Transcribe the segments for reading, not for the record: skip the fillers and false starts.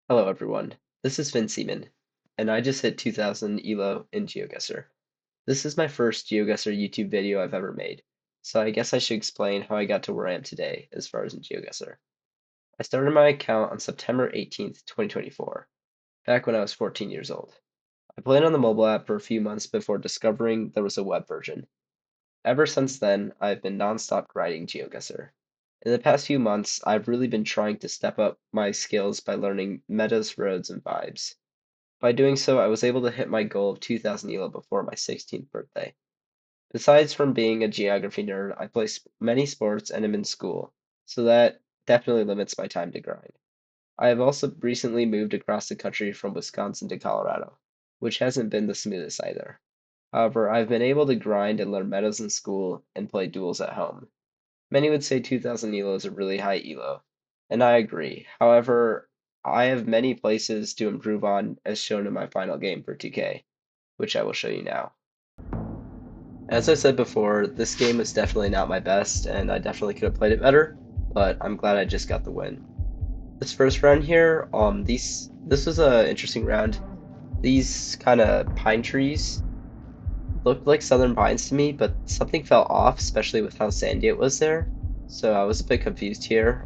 Hello everyone, this is Siemon, and I just hit 2000 ELO in Geoguessr. This is my first Geoguessr YouTube video I've ever made, so I guess I should explain how I got to where I am today as far as in Geoguessr. I started my account on September 18th, 2024, back when I was 14 years old. I played on the mobile app for a few months before discovering there was a web version. Ever since then, I've been nonstop grinding Geoguessr. In the past few months, I've really been trying to step up my skills by learning metas, roads, and vibes. By doing so, I was able to hit my goal of 2000 ELO before my 16th birthday. Besides from being a geography nerd, I play many sports and am in school, so that definitely limits my time to grind. I have also recently moved across the country from Wisconsin to Colorado, which hasn't been the smoothest either. However, I've been able to grind and learn metas in school and play duels at home. Many would say 2000 ELO is a really high ELO, and I agree. However, I have many places to improve on as shown in my final game for 2K, which I will show you now. As I said before, this game was definitely not my best, and I definitely could have played it better, but I'm glad I just got the win. This first round here, this was a interesting round. These kind of pine trees looked like southern pines to me, but something fell off, especially with how sandy it was there. So I was a bit confused here.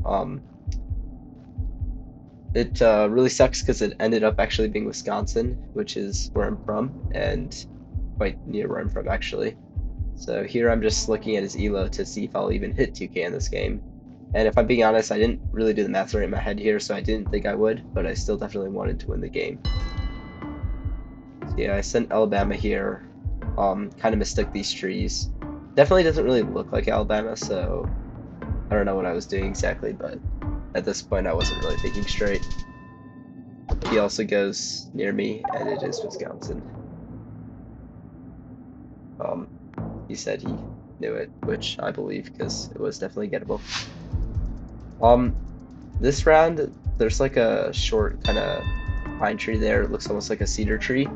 It really sucks because it ended up actually being Wisconsin, which is where I'm from, and quite near where I'm from actually. So here I'm just looking at his elo to see if I'll even hit 2K in this game. And if I'm being honest, I didn't really do the math right in my head here, so I didn't think I would, but I still definitely wanted to win the game. So yeah, I sent Alabama here. Kind of mistook these trees. Definitely doesn't really look like Alabama, so I don't know what I was doing exactly, but at this point I wasn't really thinking straight. He also goes near me, and it is Wisconsin. Um, he said he knew it, which I believe because it was definitely gettable. Um, this round, there's like a short kind of pine tree there. It looks almost like a cedar tree.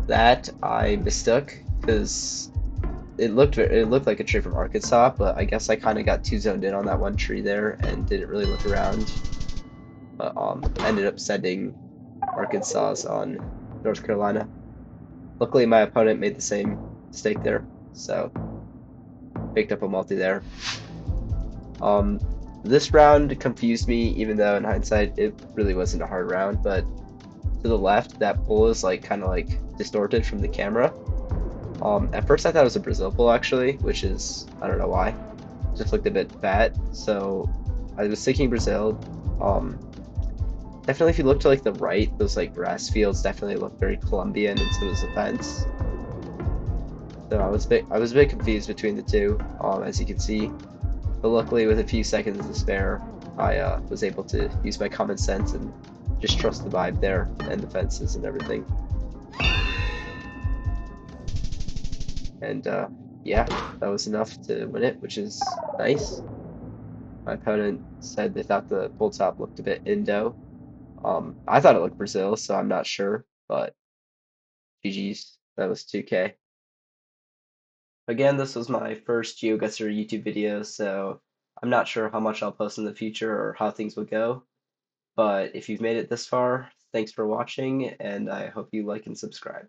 That I mistook because it looked like a tree from Arkansas, but I guess I kind of got too zoned in on that one tree there and didn't really look around. But ended up sending Arkansas on North Carolina. Luckily, my opponent made the same mistake there, so picked up a multi there. Um, this round confused me, even though in hindsight it really wasn't a hard round. But to the left, that pull is like kind of like distorted from the camera. At first I thought it was a Brazil pull actually, which is I don't know why, just looked a bit fat. So I was thinking Brazil. Um, Definitely if you look to like the right, those like grass fields definitely look very Colombian, and so does the fence. So I was a bit confused between the two, as you can see. But luckily, with a few seconds to spare, I was able to use my common sense and just trust the vibe there and the fences and everything. And yeah, that was enough to win it, which is nice. My opponent said they thought the pull top looked a bit Indo. I thought it looked Brazil, so I'm not sure, but GG's. That was 2K. Again, this was my first Geoguessr YouTube video, so I'm not sure how much I'll post in the future or how things will go. But if you've made it this far, thanks for watching, and I hope you like and subscribe.